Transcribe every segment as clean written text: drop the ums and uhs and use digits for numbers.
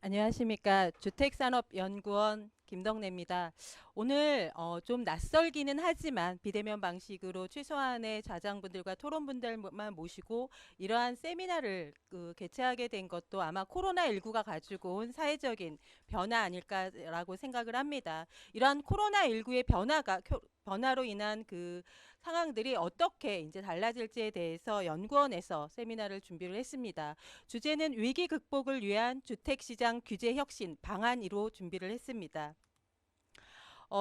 안녕하십니까. 주택산업연구원 김덕래입니다. 오늘 좀 낯설기는 하지만 비대면 방식으로 최소한의 좌장분들과 토론분들만 모시고 이러한 세미나를 개최하게 된 것도 아마 코로나19가 가지고 온 사회적인 변화 아닐까라고 생각을 합니다. 이러한 코로나19의 변화로 인한 그 상황들이 어떻게 이제 달라질지에 대해서 연구원에서 세미나를 준비를 했습니다. 주제는 위기 극복을 위한 주택시장 규제 혁신 방안으로 준비를 했습니다.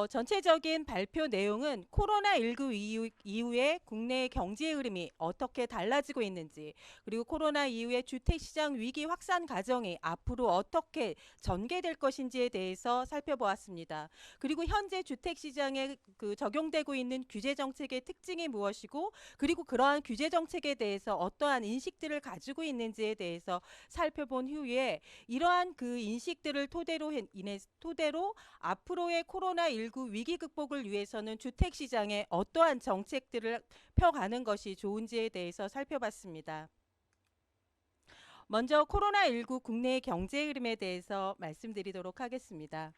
전체적인 발표 내용은 코로나19 이후에 국내의 경제 흐름이 어떻게 달라지고 있는지, 그리고 코로나 이후의 주택시장 위기 확산 과정이 앞으로 어떻게 전개될 것인지에 대해서 살펴보았습니다. 그리고 현재 주택시장에 적용되고 있는 규제 정책의 특징이 무엇이고, 그리고 그러한 규제 정책에 대해서 어떠한 인식들을 가지고 있는지에 대해서 살펴본 후에 이러한 그 인식들을 토대로 앞으로의 코로나19 위기 극복을 위해서는 주택시장에 어떠한 정책들을 펴가는 것이 좋은지에 대해서 살펴봤습니다. 먼저 코로나19 국내의 경제 흐름에 대해서 말씀드리도록 하겠습니다.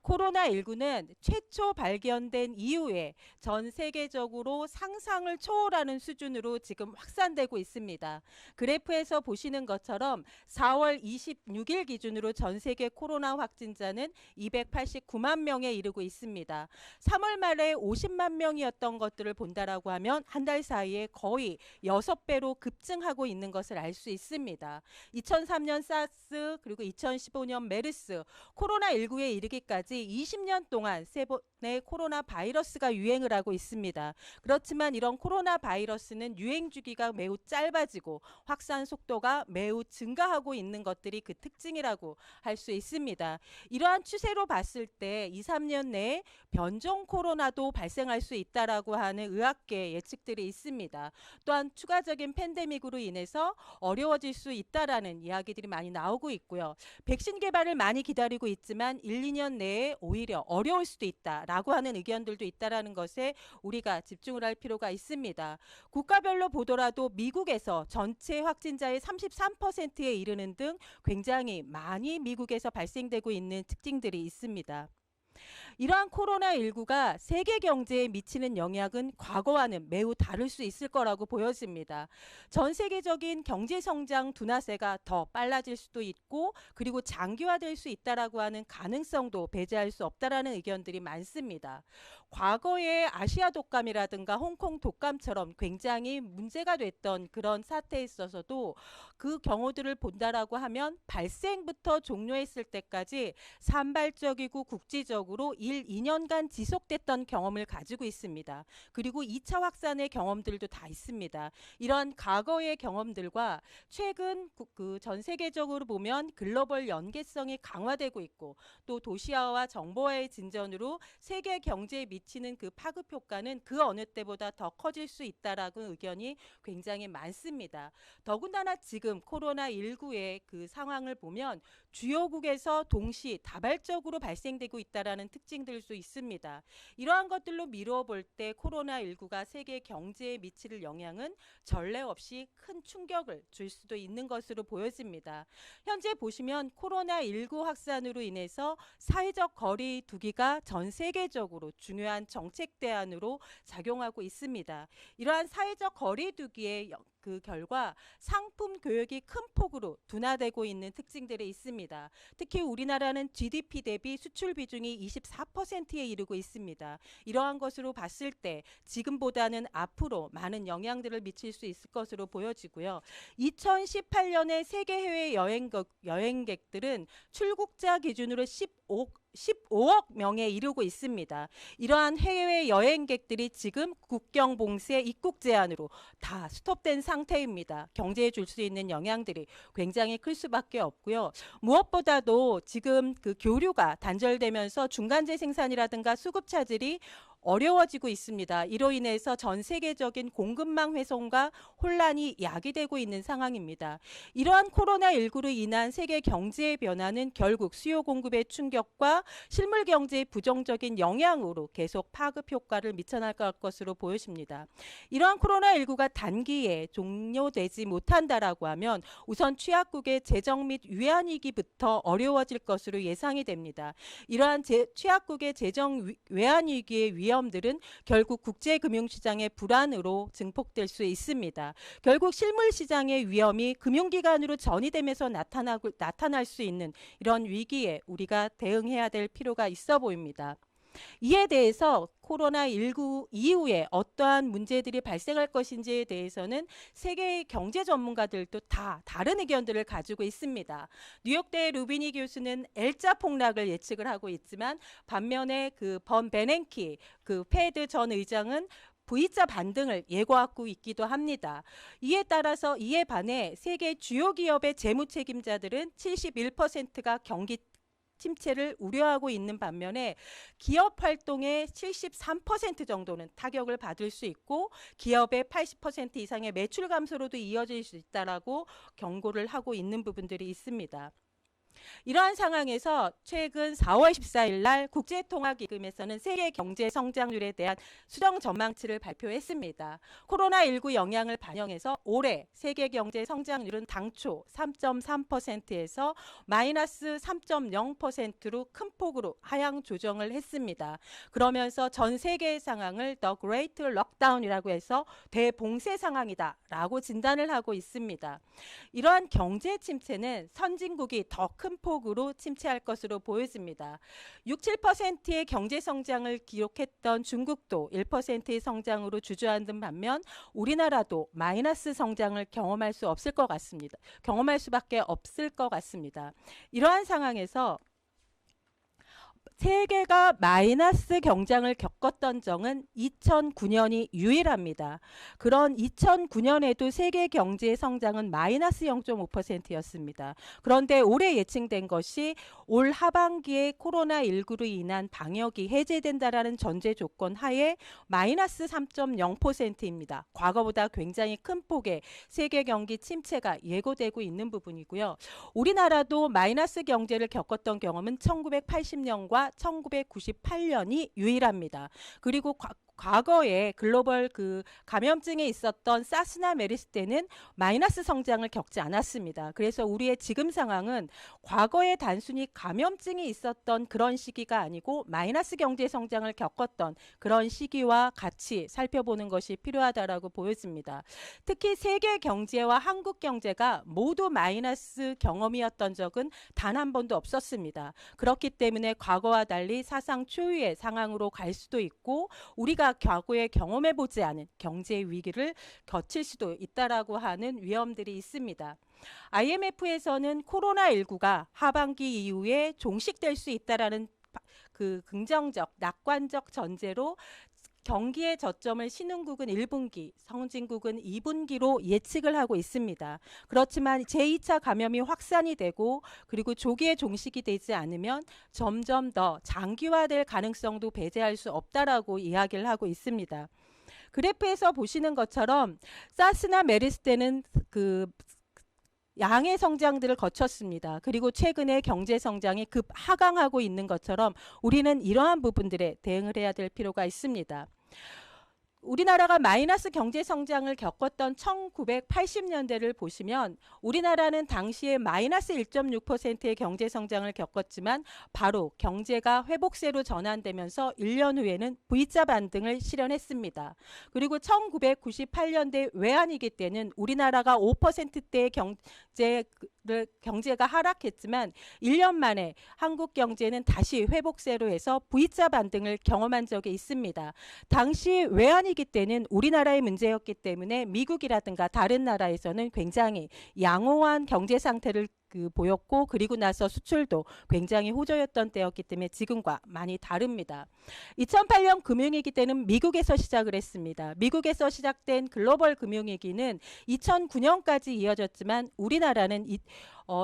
코로나19는 최초 발견된 이후에 전 세계적으로 상상을 초월하는 수준으로 지금 확산되고 있습니다. 그래프에서 보시는 것처럼 4월 26일 기준으로 전 세계 코로나 확진자는 289만 명에 이르고 있습니다. 3월 말에 50만 명이었던 것들을 본다라고 하면 한 달 사이에 거의 6배로 급증하고 있는 것을 알 수 있습니다. 2003년 사스 그리고 2015년 메르스 코로나19에 이르기까지 20년 동안 세 번의 코로나 바이러스가 유행을 하고 있습니다. 그렇지만 이런 코로나 바이러스는 유행 주기가 매우 짧아지고 확산 속도가 매우 증가하고 있는 것들이 그 특징이라고 할 수 있습니다. 이러한 추세로 봤을 때 2, 3년 내에 변종 코로나도 발생할 수 있다라고 하는 의학계 예측들이 있습니다. 또한 추가적인 팬데믹으로 인해서 어려워질 수 있다라는 이야기들이 많이 나오고 있고요. 백신 개발을 많이 기다리고 있지만 1, 2년 내에 오히려 어려울 수도 있다라고 하는 의견들도 있다라는 것에 우리가 집중을 할 필요가 있습니다. 국가별로 보더라도 미국에서 전체 확진자의 33%에 이르는 등 굉장히 많이 미국에서 발생되고 있는 특징들이 있습니다. 이러한 코로나19가 세계 경제에 미치는 영향은 과거와는 매우 다를 수 있을 거라고 보여집니다. 전 세계적인 경제 성장 둔화세가 더 빨라질 수도 있고, 그리고 장기화될 수 있다라고 하는 가능성도 배제할 수 없다라는 의견들이 많습니다. 과거의 아시아 독감이라든가 홍콩 독감처럼 굉장히 문제가 됐던 그런 사태에 있어서도 그 경우들을 본다라고 하면 발생부터 종료했을 때까지 산발적이고 국지적으로 1, 2년간 지속됐던 경험을 가지고 있습니다. 그리고 2차 확산의 경험들도 다 있습니다. 이런 과거의 경험들과 최근 전 세계적으로 보면 글로벌 연계성이 강화되고 있고, 또 도시화와 정보화의 진전으로 세계 경제에 미치는 그 파급 효과는 그 어느 때보다 더 커질 수 있다라고 의견이 굉장히 많습니다. 더군다나 지금 코로나19의 그 상황을 보면 주요국에서 동시 다발적으로 발생되고 있다라는 특징들도 있습니다. 이러한 것들로 미루어 볼 때 코로나19가 세계 경제에 미칠 영향은 전례 없이 큰 충격을 줄 수도 있는 것으로 보여집니다. 현재 보시면 코로나19 확산으로 인해서 사회적 거리 두기가 전 세계적으로 중요한 정책 대안으로 작용하고 있습니다. 이러한 사회적 거리 두기의 그 결과 상품 교역이 큰 폭으로 둔화되고 있는 특징들이 있습니다. 특히 우리나라는 GDP 대비 수출 비중이 24%에 이르고 있습니다. 이러한 것으로 봤을 때 지금보다는 앞으로 많은 영향들을 미칠 수 있을 것으로 보여지고요. 2018년에 세계 해외 여행객들은 출국자 기준으로 15억 명에 이르고 있습니다. 이러한 해외 여행객들이 지금 국경 봉쇄 입국 제한으로 다 스톱된 상태입니다. 경제에 줄 수 있는 영향들이 굉장히 클 수밖에 없고요. 무엇보다도 지금 그 교류가 단절되면서 중간재 생산이라든가 수급 차질이 어려워지고 있습니다. 이로 인해서 전 세계적인 공급망 훼손과 혼란이 야기되고 있는 상황입니다. 이러한 코로나19로 인한 세계 경제의 변화는 결국 수요 공급의 충격과 실물 경제의 부정적인 영향으로 계속 파급 효과를 미쳐나갈 것으로 보여집니다. 이러한 코로나19가 단기에 종료되지 못한다라고 하면 우선 취약국의 재정 및 외환위기부터 어려워질 것으로 예상이 됩니다. 이러한 취약국의 재정 외환위기의 위험들은 결국 국제금융시장의 불안으로 증폭될 수 있습니다. 결국 실물시장의 위험이 금융기관으로 전이되면서 나타날 수 있는 이런 위기에 우리가 대응해야 될 필요가 있어 보입니다. 이에 대해서 코로나19 이후에 어떠한 문제들이 발생할 것인지에 대해서는 세계의 경제 전문가들도 다 다른 의견들을 가지고 있습니다. 뉴욕대 루비니 교수는 L자 폭락을 예측을 하고 있지만 반면에 그 번 베냉키 그 페드 전 의장은 V자 반등을 예고하고 있기도 합니다. 이에 반해 세계 주요 기업의 재무 책임자들은 71%가 경기 침체를 우려하고 있는 반면에 기업 활동의 73% 정도는 타격을 받을 수 있고 기업의 80% 이상의 매출 감소로도 이어질 수 있다라고 경고를 하고 있는 부분들이 있습니다. 이러한 상황에서 최근 4월 14일 날 국제통화기금에서는 세계 경제 성장률에 대한 수정 전망치를 발표했습니다. 코로나19 영향을 반영해서 올해 세계 경제 성장률은 당초 3.3%에서 마이너스 3.0%로 큰 폭으로 하향 조정을 했습니다. 그러면서 전 세계의 상황을 The Great Lockdown이라고 해서 대봉쇄 상황이다라고 진단을 하고 있습니다. 이러한 경제 침체는 선진국이 더 큰 폭으로 침체할 것으로 보여집니다. 6, 7%의 경제 성장을 기록했던 중국도 1%의 성장으로 주저앉은 반면 우리나라도 마이너스 성장을 경험할 수밖에 없을 것 같습니다. 이러한 상황에서 세계가 마이너스 경장을 겪었던 적은 2009년이 유일합니다. 그런 2009년에도 세계 경제의 성장은 마이너스 0.5%였습니다. 그런데 올해 예측된 것이 올 하반기에 코로나19로 인한 방역이 해제된다라는 전제 조건 하에 마이너스 3.0%입니다. 과거보다 굉장히 큰 폭의 세계 경기 침체가 예고되고 있는 부분이고요. 우리나라도 마이너스 경제를 겪었던 경험은 1980년과 1998년이 유일합니다. 그리고 과거에 글로벌 감염증에 있었던 사스나 메르스 때는 마이너스 성장을 겪지 않았습니다. 그래서 우리의 지금 상황은 과거에 단순히 감염증이 있었던 그런 시기가 아니고 마이너스 경제 성장을 겪었던 그런 시기와 같이 살펴보는 것이 필요하다라고 보여집니다. 특히 세계 경제와 한국 경제가 모두 마이너스 경험이었던 적은 단 한 번도 없었습니다. 그렇기 때문에 과거와 달리 사상 초유의 상황으로 갈 수도 있고 우리가 과거에 경험해보지 않은 경제 위기를 거칠 수도 있다라고 하는 위험들이 있습니다. IMF에서는 코로나19가 하반기 이후에 종식될 수 있다라는 긍정적, 낙관적 전제로 경기의 저점을 신흥국은 1분기, 선진국은 2분기로 예측을 하고 있습니다. 그렇지만 제2차 감염이 확산이 되고 그리고 조기에 종식이 되지 않으면 점점 더 장기화될 가능성도 배제할 수 없다라고 이야기를 하고 있습니다. 그래프에서 보시는 것처럼 사스나 메르스 때는 양의 성장들을 거쳤습니다. 그리고 최근에 경제 성장이 급 하강하고 있는 것처럼 우리는 이러한 부분들에 대응을 해야 될 필요가 있습니다. 우리나라가 마이너스 경제 성장을 겪었던 1980년대를 보시면 우리나라는 당시에 마이너스 1.6%의 경제 성장을 겪었지만 바로 경제가 회복세로 전환되면서 1년 후에는 V자 반등을 실현했습니다. 그리고 1998년대 외환위기 때는 우리나라가 5%대의 경제가 하락했지만 1년 만에 한국 경제는 다시 회복세로 해서 V자 반등을 경험한 적이 있습니다. 당시 외환위기 때는 우리나라의 문제였기 때문에 미국이라든가 다른 나라에서는 굉장히 양호한 경제 상태를 보였고, 그리고 나서 수출도 굉장히 호조였던 때였기 때문에 지금과 많이 다릅니다. 2008년 금융위기 때는 미국에서 시작을 했습니다. 미국에서 시작된 글로벌 금융위기는 2009년까지 이어졌지만 우리나라는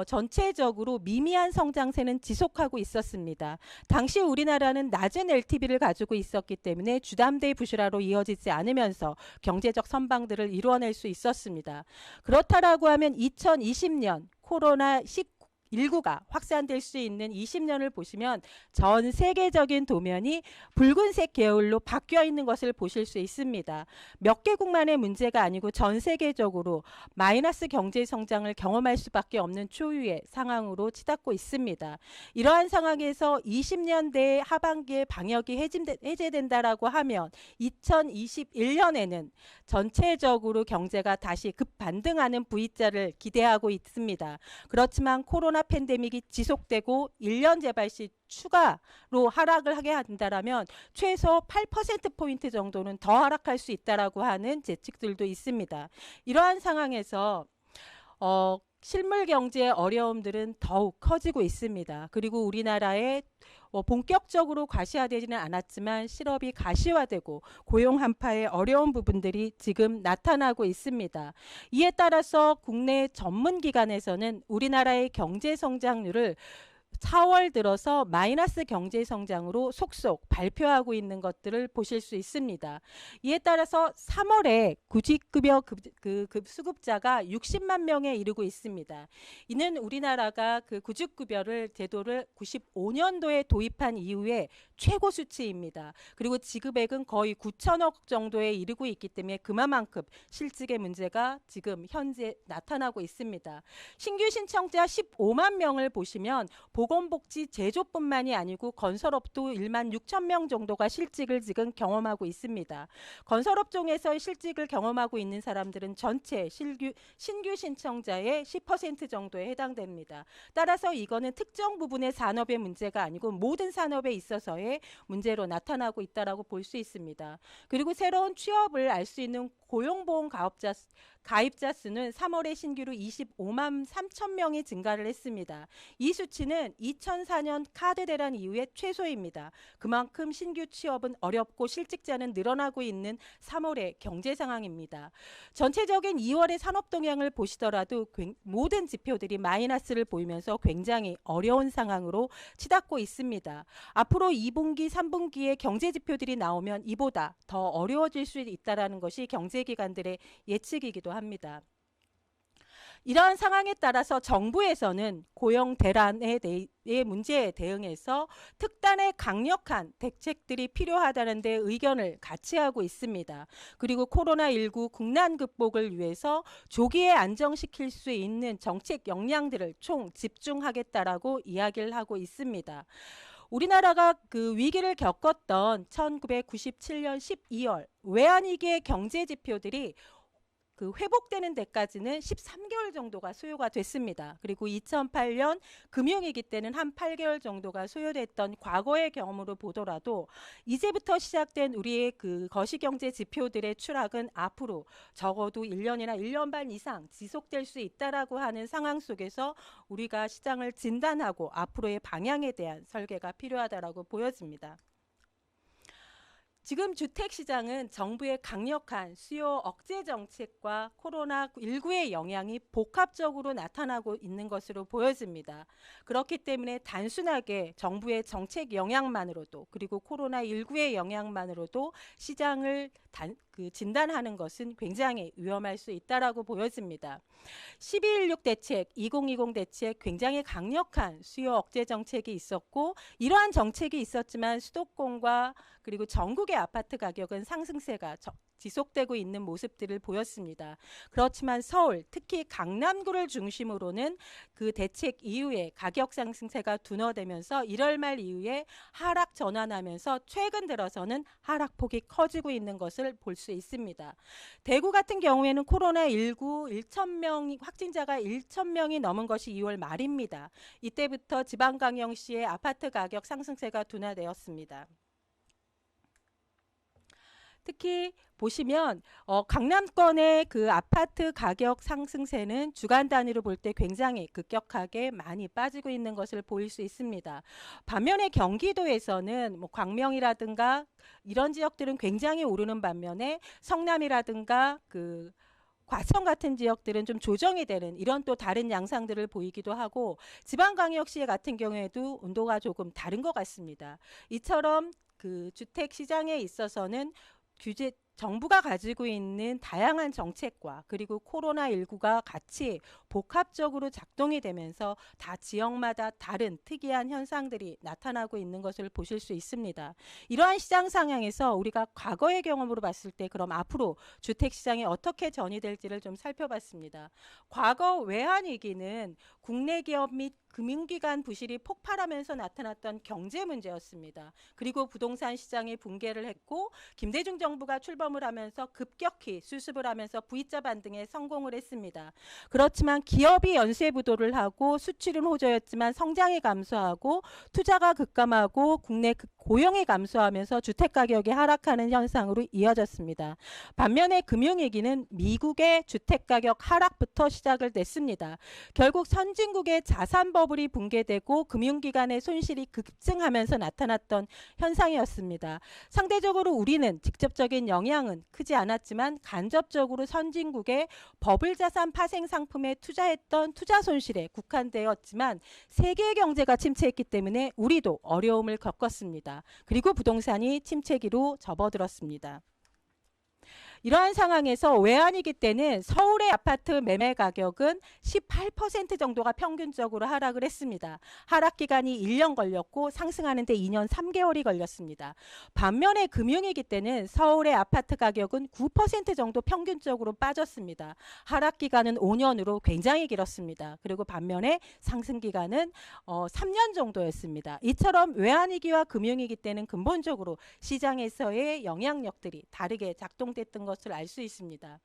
전체적으로 미미한 성장세는 지속하고 있었습니다. 당시 우리나라는 낮은 LTV를 가지고 있었기 때문에 주담대 부실화로 이어지지 않으면서 경제적 선방들을 이루어낼 수 있었습니다. 그렇다라고 하면 2020년 코로나 19가 확산될 수 있는 20년을 보시면 전 세계적인 도면이 붉은색 계열로 바뀌어 있는 것을 보실 수 있습니다. 몇 개국만의 문제가 아니고 전 세계적으로 마이너스 경제 성장을 경험할 수밖에 없는 초유의 상황으로 치닫고 있습니다. 이러한 상황에서 20년대 하반기에 방역이 해제된다라고 하면 2021년에는 전체적으로 경제가 다시 급반등하는 V자를 기대하고 있습니다. 그렇지만 코로나 팬데믹이 지속되고 1년 재발 시 추가로 하락을 하게 한다면 최소 8%포인트 정도는 더 하락할 수 있다라고 하는 예측들도 있습니다. 이러한 상황에서 실물 경제의 어려움들은 더욱 커지고 있습니다. 그리고 우리나라의 본격적으로 가시화되지는 않았지만 실업이 가시화되고 고용 한파의 어려운 부분들이 지금 나타나고 있습니다. 이에 따라서 국내 전문기관에서는 우리나라의 경제 성장률을 4월 들어서 마이너스 경제 성장으로 속속 발표하고 있는 것들을 보실 수 있습니다. 이에 따라서 3월에 구직급여 수급자가 60만 명에 이르고 있습니다. 이는 우리나라가 그 구직급여를 제도를 95년도에 도입한 이후에 최고 수치입니다. 그리고 지급액은 거의 9천억 정도에 이르고 있기 때문에 그만큼 실직의 문제가 지금 현재 나타나고 있습니다. 신규 신청자 15만 명을 보시면 보건복지 제조뿐만이 아니고 건설업도 1만 6천 명 정도가 실직을 지금 경험하고 있습니다. 건설업종에서 실직을 경험하고 있는 사람들은 전체 신규 신청자의 10% 정도에 해당됩니다. 따라서 이거는 특정 부분의 산업의 문제가 아니고 모든 산업에 있어서의 문제로 나타나고 있다라고 볼 수 있습니다. 그리고 새로운 취업을 알 수 있는 고용보험 가입자 수는 3월에 신규로 25만 3천 명이 증가를 했습니다. 이 수치는 2004년 카드 대란 이후에 최소입니다. 그만큼 신규 취업은 어렵고 실직자는 늘어나고 있는 3월의 경제 상황입니다. 전체적인 2월의 산업 동향을 보시더라도 모든 지표들이 마이너스를 보이면서 굉장히 어려운 상황으로 치닫고 있습니다. 앞으로 2분기, 3분기에 경제 지표들이 나오면 이보다 더 어려워질 수 있다는 것이 경제기관들의 예측이기도 합니다. 이러한 상황에 따라서 정부에서는 고용 대란의 문제에 대응해서 특단의 강력한 대책들이 필요하다는 데 의견을 같이 하고 있습니다. 그리고 코로나19 국난 극복을 위해서 조기에 안정시킬 수 있는 정책 역량들을 총 집중하겠다라고 이야기를 하고 있습니다. 우리나라가 그 위기를 겪었던 1997년 12월 외환위기의 경제 지표들이 그 회복되는 데까지는 13개월 정도가 소요가 됐습니다. 그리고 2008년 금융위기 때는 한 8개월 정도가 소요됐던 과거의 경험으로 보더라도 이제부터 시작된 우리의 그 거시경제 지표들의 추락은 앞으로 적어도 1년이나 1년 반 이상 지속될 수 있다라고 하는 상황 속에서 우리가 시장을 진단하고 앞으로의 방향에 대한 설계가 필요하다라고 보여집니다. 지금 주택시장은 정부의 강력한 수요 억제 정책과 코로나19의 영향이 복합적으로 나타나고 있는 것으로 보여집니다. 그렇기 때문에 단순하게 정부의 정책 영향만으로도 그리고 코로나19의 영향만으로도 시장을 진단하는 것은 굉장히 위험할 수 있다라고 보여집니다. 12.16 대책, 2020 대책 굉장히 강력한 수요 억제 정책이 있었고 이러한 정책이 있었지만 수도권과 그리고 전국의 아파트 가격은 상승세가 지속되고 있는 모습들을 보였습니다. 그렇지만 서울, 특히 강남구를 중심으로는 그 대책 이후에 가격 상승세가 둔화되면서 1월 말 이후에 하락 전환하면서 최근 들어서는 하락폭이 커지고 있는 것을 볼 수 있습니다. 대구 같은 경우에는 코로나19 1,000명 확진자가 1,000명이 넘은 것이 2월 말입니다. 이때부터 지방광역시의 아파트 가격 상승세가 둔화되었습니다. 특히 보시면 강남권의 그 아파트 가격 상승세는 주간 단위로 볼 때 굉장히 급격하게 많이 빠지고 있는 것을 보일 수 있습니다. 반면에 경기도에서는 뭐 광명이라든가 이런 지역들은 굉장히 오르는 반면에 성남이라든가 그 과천 같은 지역들은 좀 조정이 되는 이런 또 다른 양상들을 보이기도 하고, 지방광역시 같은 경우에도 온도가 조금 다른 것 같습니다. 이처럼 그 주택 시장에 있어서는 규제 정부가 가지고 있는 다양한 정책과 그리고 코로나19가 같이 복합적으로 작동이 되면서 다 지역마다 다른 특이한 현상들이 나타나고 있는 것을 보실 수 있습니다. 이러한 시장 상황에서 우리가 과거의 경험으로 봤을 때 그럼 앞으로 주택시장이 어떻게 전이될지를 좀 살펴봤습니다. 과거 외환위기는 국내 기업 및 금융기관 부실이 폭발하면서 나타났던 경제 문제였습니다. 그리고 부동산 시장이 붕괴를 했고 김대중 정부가 출범을 하면서 급격히 수습을 하면서 V자 반등에 성공을 했습니다. 그렇지만 기업이 연쇄부도를 하고 수출은 호조였지만 성장이 감소하고 투자가 급감하고 국내 고용이 감소하면서 주택가격이 하락하는 현상으로 이어졌습니다. 반면에 금융위기는 미국의 주택가격 하락부터 시작을 냈습니다. 결국 선진국의 자산버블이 붕괴되고 금융기관의 손실이 급증하면서 나타났던 현상이었습니다. 상대적으로 우리는 직접적인 영향은 크지 않았지만 간접적으로 선진국의 버블 자산 파생 상품에 투자했던 투자 손실에 국한되었지만 세계 경제가 침체했기 때문에 우리도 어려움을 겪었습니다. 그리고 부동산이 침체기로 접어들었습니다. 이러한 상황에서 외환위기 때는 서울의 아파트 매매 가격은 18% 정도가 평균적으로 하락을 했습니다. 하락 기간이 1년 걸렸고 상승하는 데 2년 3개월이 걸렸습니다. 반면에 금융위기 때는 서울의 아파트 가격은 9% 정도 평균적으로 빠졌습니다. 하락 기간은 5년으로 굉장히 길었습니다. 그리고 반면에 상승 기간은 3년 정도였습니다. 이처럼 외환위기와 금융위기 때는 근본적으로 시장에서의 영향력들이 다르게 작동됐던 것을 알 수 있습니다.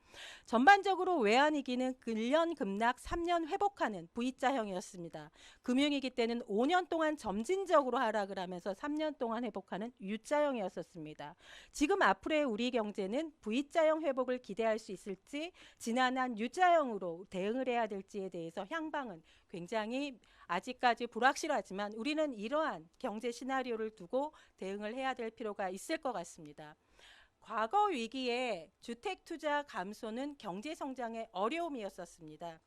전반적으로 외환위기는 1년 급락 3년 회복하는 V자형이었습니다. 금융위기 때는 5년 동안 점진적으로 하락을 하면서 3년 동안 회복하는 U자형이었습니다. 지금 앞으로의 우리 경제는 V자형 회복을 기대할 수 있을지 지난한 U자형으로 대응을 해야 될지에 대해서 향방은 굉장히 아직까지 불확실하지만 우리는 이러한 경제 시나리오를 두고 대응을 해야 될 필요가 있을 것 같습니다. 과거 위기에 주택 투자 감소는 경제 성장의 어려움이었습니다.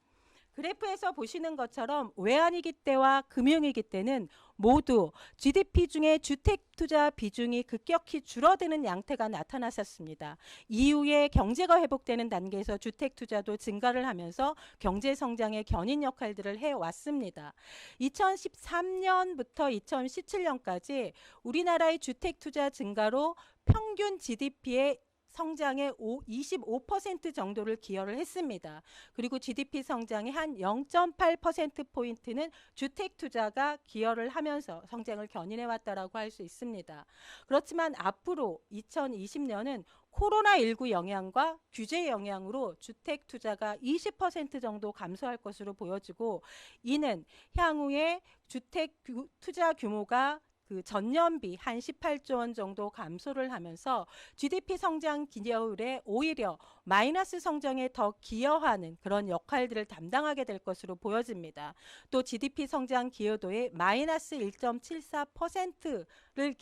그래프에서 보시는 것처럼 외환위기 때와 금융위기 때는 모두 GDP 중에 주택 투자 비중이 급격히 줄어드는 양태가 나타났었습니다. 이후에 경제가 회복되는 단계에서 주택 투자도 증가를 하면서 경제 성장의 견인 역할들을 해왔습니다. 2013년부터 2017년까지 우리나라의 주택 투자 증가로 평균 GDP의 성장의 25% 정도를 기여를 했습니다. 그리고 GDP 성장의 한 0.8%포인트는 주택 투자가 기여를 하면서 성장을 견인해 왔다라고 할 수 있습니다. 그렇지만 앞으로 2020년은 코로나19 영향과 규제 영향으로 주택 투자가 20% 정도 감소할 것으로 보여지고, 이는 향후에 주택 투자 규모가 그 전년비 한 18조 원 정도 감소를 하면서 GDP 성장 기여율에 오히려 마이너스 성장에 더 기여하는 그런 역할들을 담당하게 될 것으로 보여집니다. 또 GDP 성장 기여도의 마이너스 1.74%를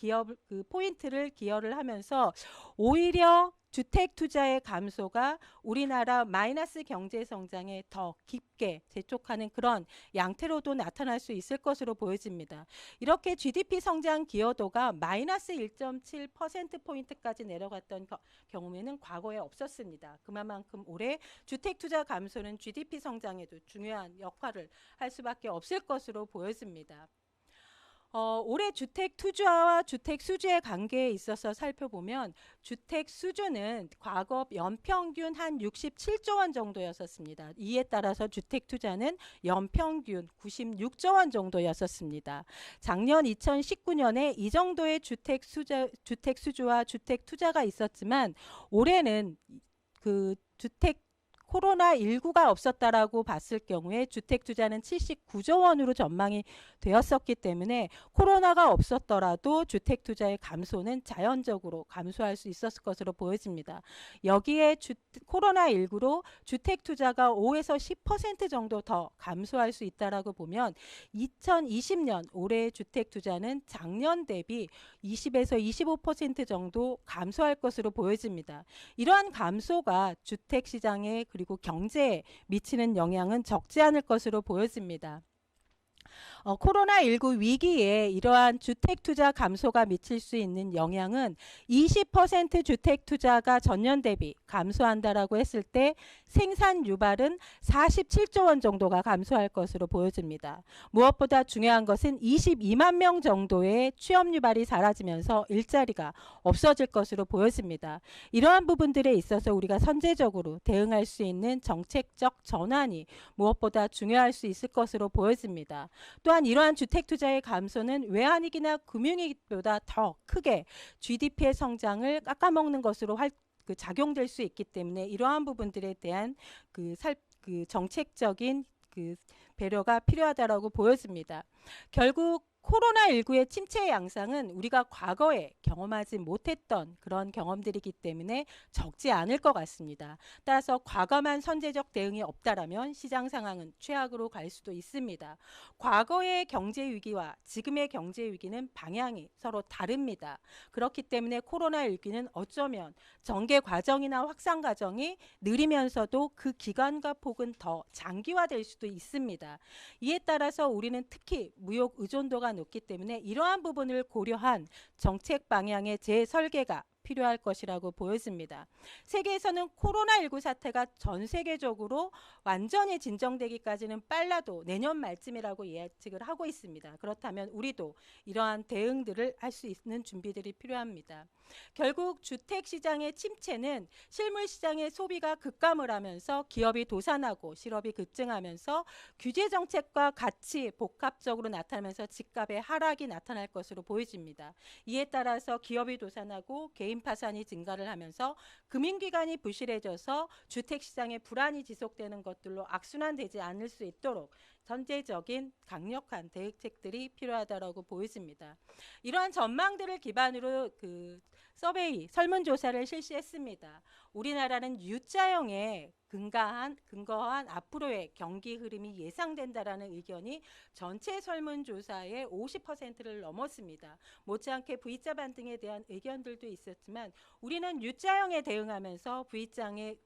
포인트를 기여를 하면서 오히려 주택 투자의 감소가 우리나라 마이너스 경제 성장에 더 깊게 재촉하는 그런 양태로도 나타날 수 있을 것으로 보여집니다. 이렇게 GDP 성장 기여도가 마이너스 1.7%포인트까지 내려갔던 경우에는 과거에 없었습니다. 그만큼 올해 주택 투자 감소는 GDP 성장에도 중요한 역할을 할 수밖에 없을 것으로 보여집니다. 올해 주택 투자와 주택 수주의 관계에 있어서 살펴보면 주택 수주는 과거 연평균 한 67조 원 정도였었습니다. 이에 따라서 주택 투자는 연평균 96조 원 정도였었습니다. 작년 2019년에 이 정도의 주택 수주와 주택 투자가 있었지만 올해는 그 주택 코로나19가 없었다라고 봤을 경우에 주택 투자는 79조 원으로 전망이 되었었기 때문에 코로나가 없었더라도 주택 투자의 감소는 자연적으로 감소할 수 있었을 것으로 보여집니다. 여기에 코로나19로 주택 투자가 5에서 10% 정도 더 감소할 수 있다라고 보면 2020년 올해의 주택 투자는 작년 대비 20에서 25% 정도 감소할 것으로 보여집니다. 이러한 감소가 주택 시장에 그리고 경제에 미치는 영향은 적지 않을 것으로 보여집니다. 코로나19 위기에 이러한 주택 투자 감소가 미칠 수 있는 영향은 20% 주택 투자가 전년 대비 감소한다라고 했을 때 생산 유발은 47조 원 정도가 감소할 것으로 보여집니다. 무엇보다 중요한 것은 22만 명 정도의 취업 유발이 사라지면서 일자리가 없어질 것으로 보여집니다. 이러한 부분들에 있어서 우리가 선제적으로 대응할 수 있는 정책적 전환이 무엇보다 중요할 수 있을 것으로 보여집니다. 또한 이러한 주택 투자의 감소는 외환위기나 금융위기보다 더 크게 GDP의 성장을 깎아먹는 것으로 작용될 수 있기 때문에 이러한 부분들에 대한 정책적인 배려가 필요하다라고 보여집니다. 결국 코로나19의 침체 양상은 우리가 과거에 경험하지 못했던 그런 경험들이기 때문에 적지 않을 것 같습니다. 따라서 과감한 선제적 대응이 없다라면 시장 상황은 최악으로 갈 수도 있습니다. 과거의 경제 위기와 지금의 경제 위기는 방향이 서로 다릅니다. 그렇기 때문에 코로나19는 어쩌면 전개 과정이나 확산 과정이 느리면서도 그 기간과 폭은 더 장기화될 수도 있습니다. 이에 따라서 우리는 특히 무역 의존도가 높기 때문에 이러한 부분을 고려한 정책 방향의 재설계가 필요할 것이라고 보여집니다. 세계에서는 코로나19 사태가 전 세계적으로 완전히 진정되기까지는 빨라도 내년 말쯤이라고 예측을 하고 있습니다. 그렇다면 우리도 이러한 대응들을 할 수 있는 준비들이 필요합니다. 결국 주택시장의 침체는 실물시장의 소비가 급감을 하면서 기업이 도산하고 실업이 급증하면서 규제정책과 같이 복합적으로 나타나면서 집값의 하락이 나타날 것으로 보여집니다. 이에 따라서 기업이 도산하고 개인 파산이 증가를 하면서 금융기관이 부실해져서 주택시장의 불안이 지속되는 것들로 악순환되지 않을 수 있도록 선제적인 강력한 대응책들이 필요하다고 보여집니다. 이러한 전망들을 기반으로 서베이 설문조사를 실시했습니다. 우리나라는 U자형에 근거한 앞으로의 경기 흐름이 예상된다라는 의견이 전체 설문조사의 50%를 넘었습니다. 못지않게 V자 반등에 대한 의견들도 있었지만 우리는 U자형에 대응하면서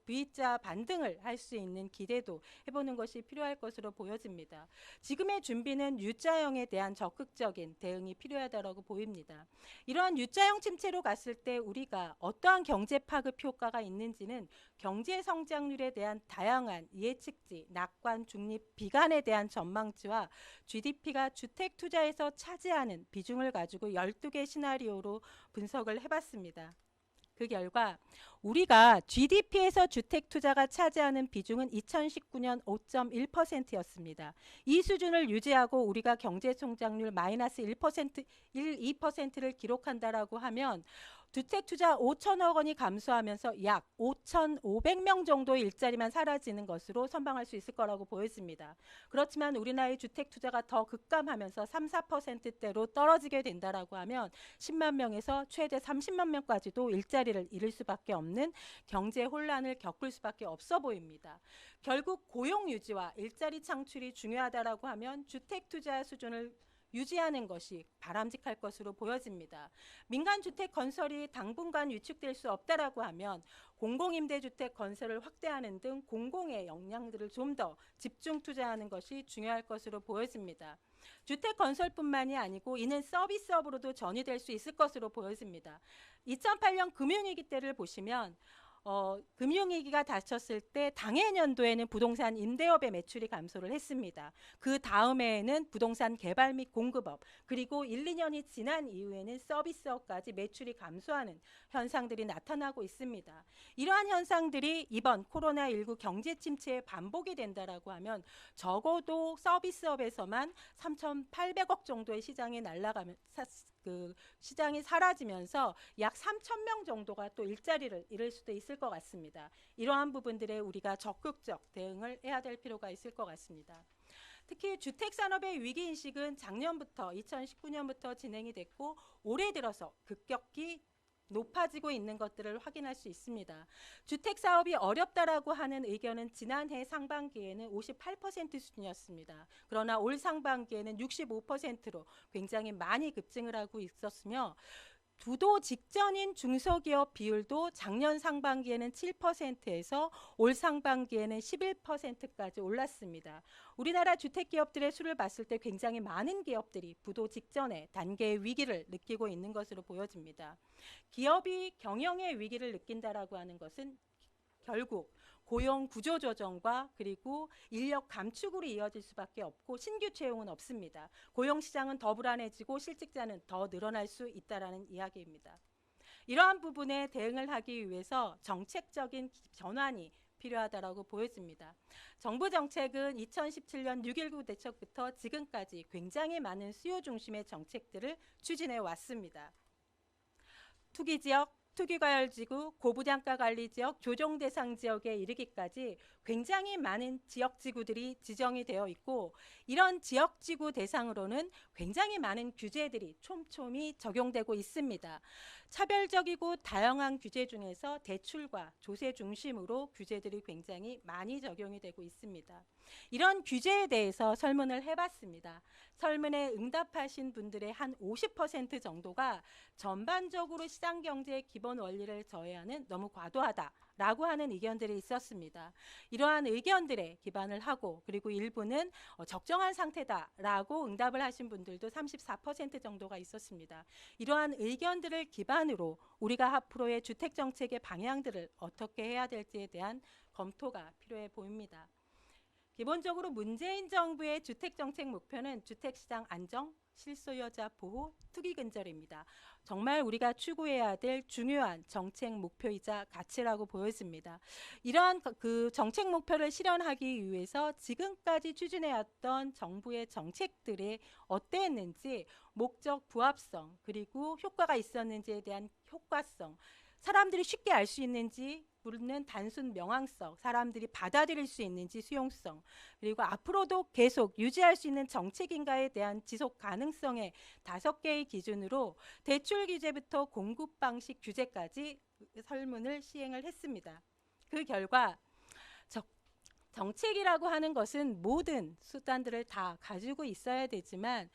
V자 반등을 할 수 있는 기대도 해보는 것이 필요할 것으로 보여집니다. 지금의 준비는 U자형에 대한 적극적인 대응이 필요하다고 보입니다. 이러한 U자형 침체로 갔을 때 우리가 어떠한 경제 파급 효과가 있는지는 경제 성장률에 대한 다양한 예측치, 낙관, 중립, 비관에 대한 전망치와 GDP가 주택 투자에서 차지하는 비중을 가지고 12개 시나리오로 분석을 해봤습니다. 그 결과 우리가 GDP에서 주택 투자가 차지하는 비중은 2019년 5.1%였습니다. 이 수준을 유지하고 우리가 경제 성장률 마이너스 2%를 기록한다라고 하면 주택 투자 5천억 원이 감소하면서 약 5,500명 정도의 일자리만 사라지는 것으로 선방할 수 있을 거라고 보여집니다. 그렇지만 우리나라의 주택 투자가 더 급감하면서 3, 4%대로 떨어지게 된다라고 하면 10만 명에서 최대 30만 명까지도 일자리를 잃을 수밖에 없는 경제 혼란을 겪을 수밖에 없어 보입니다. 결국 고용 유지와 일자리 창출이 중요하다라고 하면 주택 투자 수준을 유지하는 것이 바람직할 것으로 보여집니다. 민간주택 건설이 당분간 위축될 수 없다라고 하면 공공임대주택 건설을 확대하는 등 공공의 역량들을 좀 더 집중 투자하는 것이 중요할 것으로 보여집니다. 주택 건설뿐만이 아니고 이는 서비스업으로도 전이될 수 있을 것으로 보여집니다. 2008년 금융위기 때를 보시면 금융위기가 닥쳤을 때 당해년도에는 부동산 임대업의 매출이 감소를 했습니다. 그 다음에는 부동산 개발 및 공급업, 그리고 1, 2년이 지난 이후에는 서비스업까지 매출이 감소하는 현상들이 나타나고 있습니다. 이러한 현상들이 이번 코로나19 경제 침체의 반복이 된다라고 하면 적어도 서비스업에서만 3,800억 정도의 시장이 그 시장이 사라지면서 약 3천 명 정도가 또 일자리를 잃을 수도 있을 것 같습니다. 이러한 부분들에 우리가 적극적 대응을 해야 될 필요가 있을 것 같습니다. 특히 주택산업의 위기인식은 작년부터 2019년부터 진행이 됐고 올해 들어서 급격히 높아지고 있는 것들을 확인할 수 있습니다. 주택 사업이 어렵다라고 하는 의견은 지난해 상반기에는 58% 수준이었습니다. 그러나 올 상반기에는 65%로 굉장히 많이 급증을 하고 있었으며 부도 직전인 중소기업 비율도 작년 상반기에는 7%에서 올 상반기에는 11%까지 올랐습니다. 우리나라 주택기업들의 수를 봤을 때 굉장히 많은 기업들이 부도 직전에 단계의 위기를 느끼고 있는 것으로 보여집니다. 기업이 경영의 위기를 느낀다라고 하는 것은 결국 고용 구조 조정과 그리고 인력 감축으로 이어질 수밖에 없고 신규 채용은 없습니다. 고용 시장은 더 불안해지고 실직자는 더 늘어날 수 있다라는 이야기입니다. 이러한 부분에 대응을 하기 위해서 정책적인 전환이 필요하다라고 보여집니다. 정부 정책은 2017년 6.19 대책부터 지금까지 굉장히 많은 수요 중심의 정책들을 추진해 왔습니다. 투기지역, 투기과열지구, 고부장가관리지역, 조정대상 지역에 이르기까지 굉장히 많은 지역지구들이 지정이 되어 있고 이런 지역지구 대상으로는 굉장히 많은 규제들이 촘촘히 적용되고 있습니다. 차별적이고 다양한 규제 중에서 대출과 조세 중심으로 규제들이 굉장히 많이 적용이 되고 있습니다. 이런 규제에 대해서 설문을 해봤습니다. 설문에 응답하신 분들의 한 50% 정도가 전반적으로 시장경제의 기본 원리를 저해하는 너무 과도하다라고 하는 의견들이 있었습니다. 이러한 의견들에 기반을 하고 그리고 일부는 적정한 상태다라고 응답을 하신 분들도 34% 정도가 있었습니다. 이러한 의견들을 기반으로 우리가 앞으로의 주택정책의 방향들을 어떻게 해야 될지에 대한 검토가 필요해 보입니다. 기본적으로 문재인 정부의 주택정책 목표는 주택시장 안정, 실소유자 보호, 투기 근절입니다. 정말 우리가 추구해야 될 중요한 정책 목표이자 가치라고 보여집니다. 이러한 그 정책 목표를 실현하기 위해서 지금까지 추진해왔던 정부의 정책들이 어땠는지 목적 부합성 그리고 효과가 있었는지에 대한 효과성 사람들이 쉽게 알 수 있는지 묻는 단순 명확성, 사람들이 받아들일 수 있는지 수용성, 그리고 앞으로도 계속 유지할 수 있는 정책인가에 대한 지속 가능성의 5개의 기준으로 대출 규제부터 공급 방식 규제까지 설문을 시행을 했습니다. 그 결과 정책이라고 하는 것은 모든 수단들을 다 가지고 있어야 되지만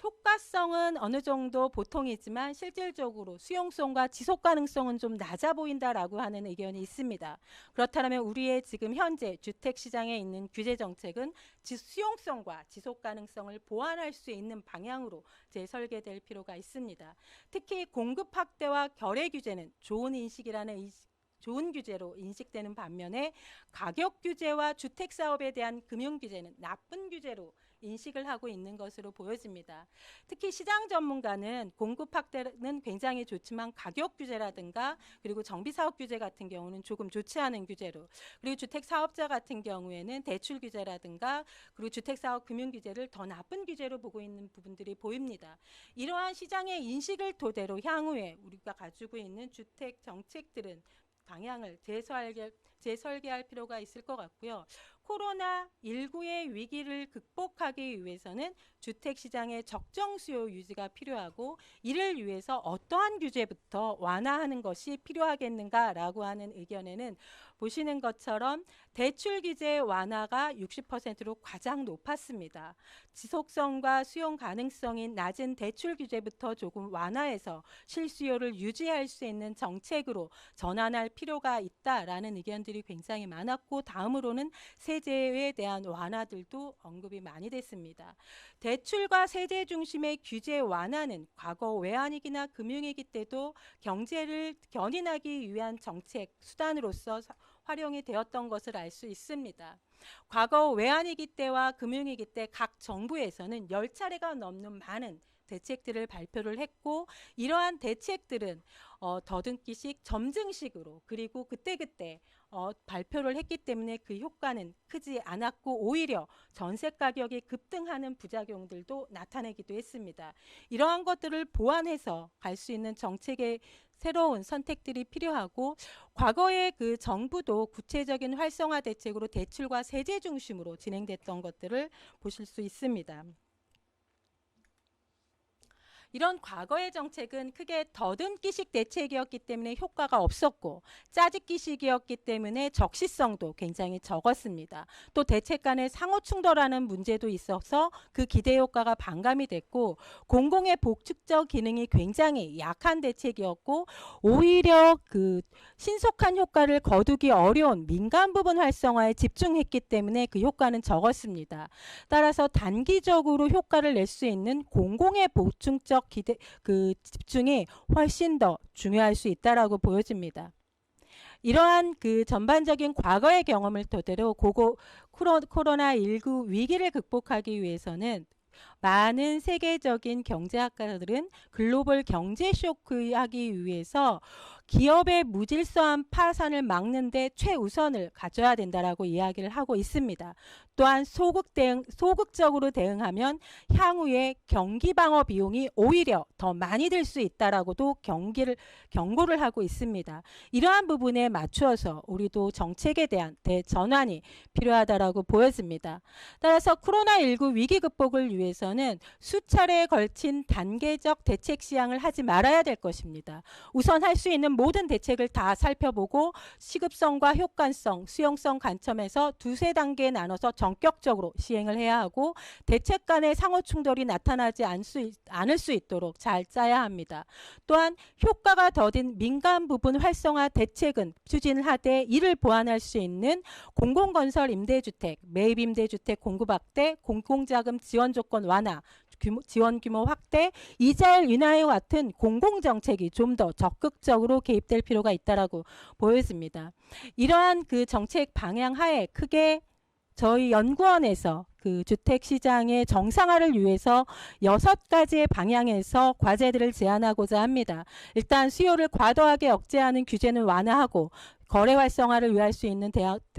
효과성은 어느 정도 보통이지만 실질적으로 수용성과 지속 가능성은 좀 낮아 보인다라고 하는 의견이 있습니다. 그렇다면 우리의 지금 현재 주택 시장에 있는 규제 정책은 수용성과 지속 가능성을 보완할 수 있는 방향으로 재설계될 필요가 있습니다. 특히 공급 확대와 결의 규제는 좋은 규제로 인식되는 반면에 가격 규제와 주택 사업에 대한 금융 규제는 나쁜 규제로 인식을 하고 있는 것으로 보여집니다. 특히 시장 전문가는 공급 확대는 굉장히 좋지만 가격 규제라든가 그리고 정비 사업 규제 같은 경우는 조금 좋지 않은 규제로 그리고 주택 사업자 같은 경우에는 대출 규제라든가 그리고 주택 사업 금융 규제를 더 나쁜 규제로 보고 있는 부분들이 보입니다. 이러한 시장의 인식을 토대로 향후에 우리가 가지고 있는 주택 정책들은 방향을 재설계할 필요가 있을 것 같고요. 코로나19의 위기를 극복하기 위해서는 주택시장의 적정 수요 유지가 필요하고 이를 위해서 어떠한 규제부터 완화하는 것이 필요하겠는가라고 하는 의견에는 보시는 것처럼 대출 규제 완화가 60%로 가장 높았습니다. 지속성과 수용 가능성인 낮은 대출 규제부터 조금 완화해서 실수요를 유지할 수 있는 정책으로 전환할 필요가 있다라는 의견들이 굉장히 많았고 다음으로는 세제에 대한 완화들도 언급이 많이 됐습니다. 대출과 세제 중심의 규제 완화는 과거 외환위기나 금융위기 때도 경제를 견인하기 위한 정책 수단으로서 활용이 되었던 것을 알 수 있습니다. 과거 외환위기 때와 금융위기 때 각 정부에서는 10차례가 넘는 많은 대책들을 발표를 했고 이러한 대책들은 더듬기식 점증식으로 그리고 그때그때 발표를 했기 때문에 그 효과는 크지 않았고 오히려 전세 가격이 급등하는 부작용들도 나타내기도 했습니다. 이러한 것들을 보완해서 갈 수 있는 정책의 새로운 선택들이 필요하고 과거에 그 정부도 구체적인 활성화 대책으로 대출과 세제 중심으로 진행됐던 것들을 보실 수 있습니다. 이런 과거의 정책은 크게 더듬기식 대책이었기 때문에 효과가 없었고 짜집기식이었기 때문에 적시성도 굉장히 적었습니다. 또 대책 간의 상호 충돌하는 문제도 있어서 그 기대 효과가 반감이 됐고 공공의 복축적 기능이 굉장히 약한 대책이었고 오히려 그 신속한 효과를 거두기 어려운 민간 부분 활성화에 집중했기 때문에 그 효과는 적었습니다. 따라서 단기적으로 효과를 낼 수 있는 공공의 보충적 집중이 훨씬 더 중요할 수 있다라고 보여집니다. 이러한 그 전반적인 과거의 경험을 토대로 코로나19 위기를 극복하기 위해서는 많은 세계적인 경제학자들은 글로벌 경제 쇼크하기 위해서 기업의 무질서한 파산을 막는 데 최우선을 가져야 된다라고 이야기를 하고 있습니다. 또한 소극적으로 대응하면 향후에 경기 방어 비용이 오히려 더 많이 들 수 있다라고도 경고를 하고 있습니다. 이러한 부분에 맞추어서 우리도 정책에 대한 대전환이 필요하다라고 보여집니다. 따라서 코로나19 위기 극복을 위해서는 수차례에 걸친 단계적 대책 시행을 하지 말아야 될 것입니다. 우선 할 수 있는 모든 대책을 다 살펴보고 시급성과 효과성, 수용성 관점에서 두세 단계에 나눠서 전격적으로 시행을 해야 하고 대책 간의 상호 충돌이 나타나지 않을 수 있도록 잘 짜야 합니다. 또한 효과가 더딘 민간 부분 활성화 대책은 추진을 하되 이를 보완할 수 있는 공공건설 임대주택, 매입임대주택 공급 확대, 공공자금 지원 조건 완화, 지원 규모 확대, 이자율 인하와 같은 공공정책이 좀 더 적극적으로 개입될 필요가 있다라고 보여집니다. 이러한 그 정책 방향 하에 크게 저희 연구원에서 그 주택시장의 정상화를 위해서 6가지의 방향에서 과제들을 제안하고자 합니다. 일단 수요를 과도하게 억제하는 규제는 완화하고 거래 활성화를 위할 수 있는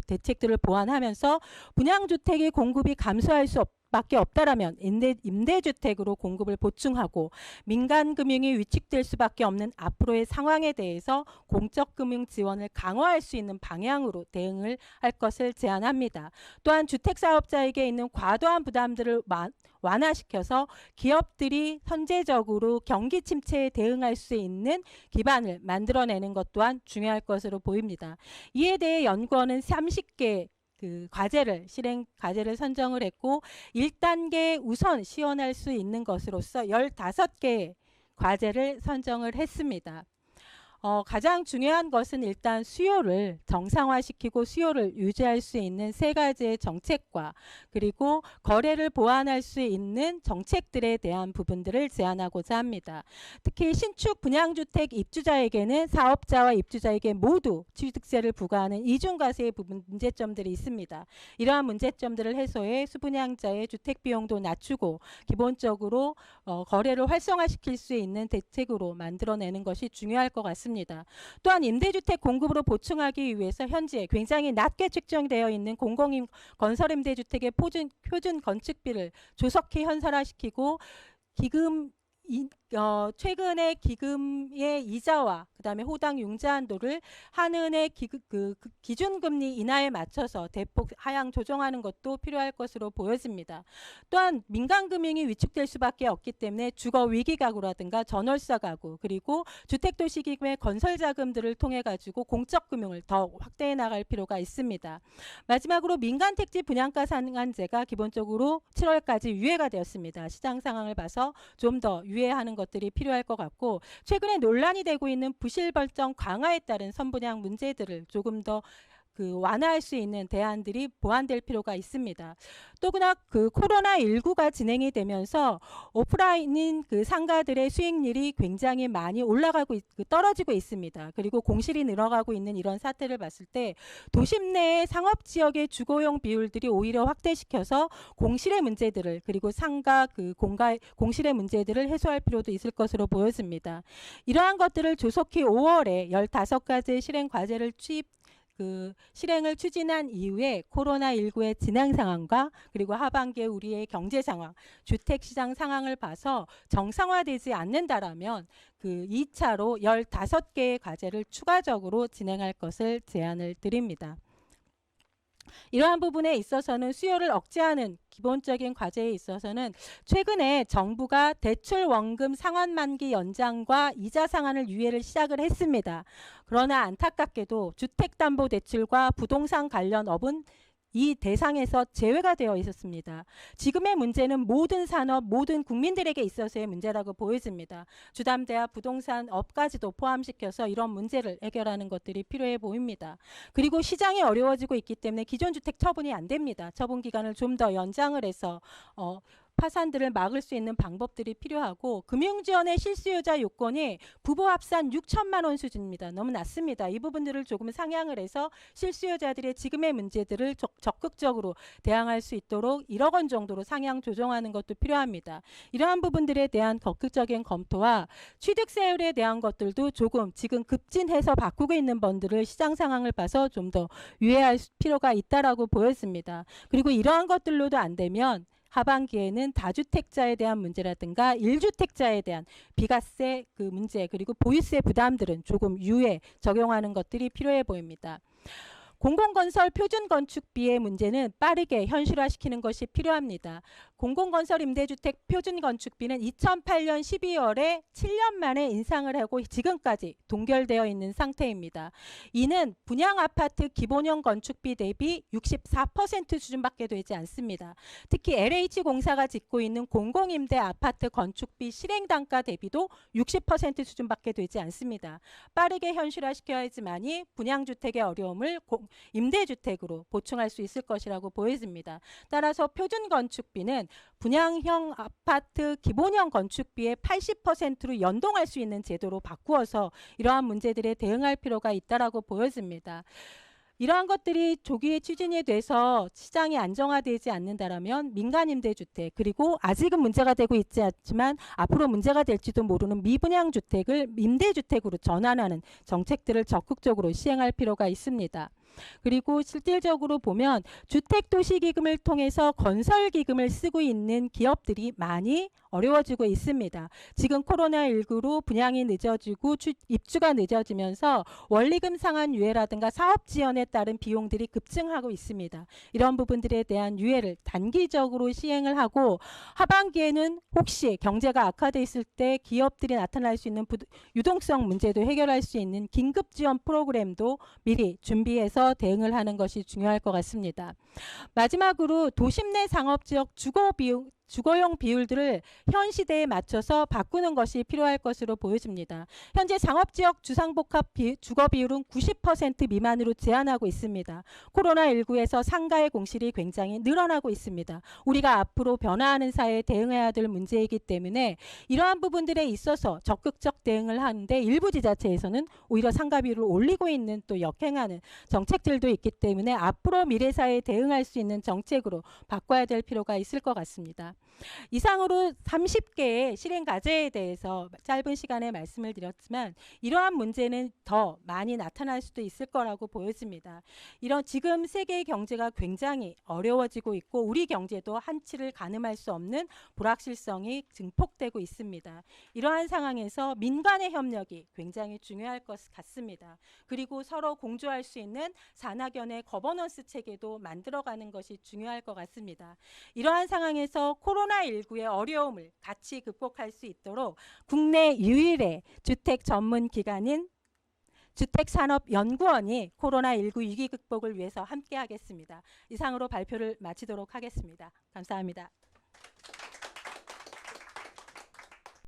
대책들을 보완하면서 분양주택의 공급이 감소할 밖에 없다라면 임대주택으로 공급을 보충하고 민간금융이 위축될 수밖에 없는 앞으로의 상황에 대해서 공적금융 지원을 강화할 수 있는 방향으로 대응을 할 것을 제안합니다. 또한 주택사업자에게 있는 과도한 부담들을 완화시켜서 기업들이 선제적으로 경기 침체에 대응할 수 있는 기반을 만들어내는 것 또한 중요할 것으로 보입니다. 이에 대해 연구원은 30개 실행 과제를 선정을 했고 1단계 우선 시원할 수 있는 것으로서 15개의 과제를 선정을 했습니다. 가장 중요한 것은 일단 수요를 정상화시키고 수요를 유지할 수 있는 3가지의 정책과 그리고 거래를 보완할 수 있는 정책들에 대한 부분들을 제안하고자 합니다. 특히 신축 분양주택 입주자에게는 사업자와 입주자에게 모두 취득세를 부과하는 이중과세의 문제점들이 있습니다. 이러한 문제점들을 해소해 수분양자의 주택비용도 낮추고 기본적으로 거래를 활성화시킬 수 있는 대책으로 만들어내는 것이 중요할 것 같습니다. 또한 임대주택 공급으로 보충하기 위해서 현재 굉장히 낮게 책정되어 있는 공공건설임대주택의 표준 건축비를 조속히 현실화시키고 최근에 기금의 이자와 그다음에 호당 융자 한도를 한은의 기준금리 인하에 맞춰서 대폭 하향 조정하는 것도 필요할 것으로 보여집니다. 또한 민간금융이 위축될 수밖에 없기 때문에 주거위기가구라든가 전월세가구 그리고 주택도시기금의 건설자금들을 통해 가지고 공적금융을 더 확대해 나갈 필요가 있습니다. 마지막으로 민간택지 분양가 상한제가 기본적으로 7월까지 유예가 되었습니다. 시장 상황을 봐서 좀 더 유예하는 것들이 필요할 것 같고 최근에 논란이 되고 있는 부실벌정 강화에 따른 선분양 문제들을 조금 더 완화할 수 있는 대안들이 보완될 필요가 있습니다. 또구나 코로나19가 진행이 되면서 오프라인인 상가들의 수익률이 굉장히 많이 떨어지고 있습니다. 그리고 공실이 늘어가고 있는 이런 사태를 봤을 때 도심 내의 상업 지역의 주거용 비율들이 오히려 확대시켜서 공실의 문제들을, 그리고 상가 공실의 문제들을 해소할 필요도 있을 것으로 보여집니다. 이러한 것들을 조속히 5월에 15가지 실행 과제를 실행을 추진한 이후에 코로나19의 진행 상황과 그리고 하반기에 우리의 경제 상황, 주택 시장 상황을 봐서 정상화되지 않는다라면 2차로 15개의 과제를 추가적으로 진행할 것을 제안을 드립니다. 이러한 부분에 있어서는 수요를 억제하는 기본적인 과제에 있어서는 최근에 정부가 대출 원금 상환 만기 연장과 이자 상한을 유예를 시작을 했습니다. 그러나 안타깝게도 주택담보대출과 부동산 관련 업은 이 대상에서 제외가 되어 있었습니다. 지금의 문제는 모든 산업, 모든 국민들에게 있어서의 문제라고 보여집니다. 주담대와 부동산업까지도 포함시켜서 이런 문제를 해결하는 것들이 필요해 보입니다. 그리고 시장이 어려워지고 있기 때문에 기존 주택 처분이 안 됩니다. 처분 기간을 좀 더 연장을 해서 파산들을 막을 수 있는 방법들이 필요하고, 금융지원의 실수요자 요건이 부부 합산 6천만 원 수준입니다. 너무 낮습니다. 이 부분들을 조금 상향을 해서 실수요자들의 지금의 문제들을 적극적으로 대항할 수 있도록 1억 원 정도로 상향 조정하는 것도 필요합니다. 이러한 부분들에 대한 적극적인 검토와 취득세율에 대한 것들도 조금 지금 급진해서 바꾸고 있는 번들을 시장 상황을 봐서 좀 더 유예할 필요가 있다라고 보였습니다. 그리고 이러한 것들로도 안 되면 하반기에는 다주택자에 대한 문제라든가 1주택자에 대한 비과세 문제, 그리고 보유세 부담들은 조금 유예 적용하는 것들이 필요해 보입니다. 공공건설 표준건축비의 문제는 빠르게 현실화시키는 것이 필요합니다. 공공건설 임대주택 표준건축비는 2008년 12월에 7년 만에 인상을 하고 지금까지 동결되어 있는 상태입니다. 이는 분양아파트 기본형 건축비 대비 64% 수준밖에 되지 않습니다. 특히 LH공사가 짓고 있는 공공임대 아파트 건축비 실행단가 대비도 60% 수준밖에 되지 않습니다. 빠르게 현실화시켜야지만이 분양주택의 어려움을 임대주택으로 보충할 수 있을 것이라고 보여집니다. 따라서 표준건축비는 분양형 아파트 기본형 건축비의 80%로 연동할 수 있는 제도로 바꾸어서 이러한 문제들에 대응할 필요가 있다고 보여집니다. 이러한 것들이 조기에 추진이 돼서 시장이 안정화되지 않는다라면 민간임대주택, 그리고 아직은 문제가 되고 있지 않지만 앞으로 문제가 될지도 모르는 미분양주택을 임대주택으로 전환하는 정책들을 적극적으로 시행할 필요가 있습니다. 그리고 실질적으로 보면 주택도시기금을 통해서 건설기금을 쓰고 있는 기업들이 많이 어려워지고 있습니다. 지금 코로나19로 분양이 늦어지고 입주가 늦어지면서 원리금 상환 유예라든가 사업 지원에 따른 비용들이 급증하고 있습니다. 이런 부분들에 대한 유예를 단기적으로 시행을 하고, 하반기에는 혹시 경제가 악화돼 있을 때 기업들이 나타날 수 있는 유동성 문제도 해결할 수 있는 긴급 지원 프로그램도 미리 준비해서 대응을 하는 것이 중요할 것 같습니다. 마지막으로 도심 내 상업지역 주거용 비율들을 현 시대에 맞춰서 바꾸는 것이 필요할 것으로 보여집니다. 현재 상업지역 주상복합 주거 비율은 90% 미만으로 제한하고 있습니다. 코로나19에서 상가의 공실이 굉장히 늘어나고 있습니다. 우리가 앞으로 변화하는 사회에 대응해야 될 문제이기 때문에 이러한 부분들에 있어서 적극적 대응을 하는데 일부 지자체에서는 오히려 상가 비율을 올리고 있는, 또 역행하는 정책들도 있기 때문에 앞으로 미래 사회에 대응할 수 있는 정책으로 바꿔야 될 필요가 있을 것 같습니다. 이상으로 30개의 실행 과제에 대해서 짧은 시간에 말씀을 드렸지만, 이러한 문제는 더 많이 나타날 수도 있을 거라고 보여집니다. 이런 지금 세계의 경제가 굉장히 어려워지고 있고 우리 경제도 한치를 가늠할 수 없는 불확실성이 증폭되고 있습니다. 이러한 상황에서 민간의 협력이 굉장히 중요할 것 같습니다. 그리고 서로 공조할 수 있는 산학연의 거버넌스 체계도 만들어가는 것이 중요할 것 같습니다. 이러한 상황에서 코로나19의 어려움을 같이 극복할 수 있도록 국내 유일의 주택 전문 기관인 주택산업연구원이 코로나19 위기 극복을 위해서 함께하겠습니다. 이상으로 발표를 마치도록 하겠습니다. 감사합니다.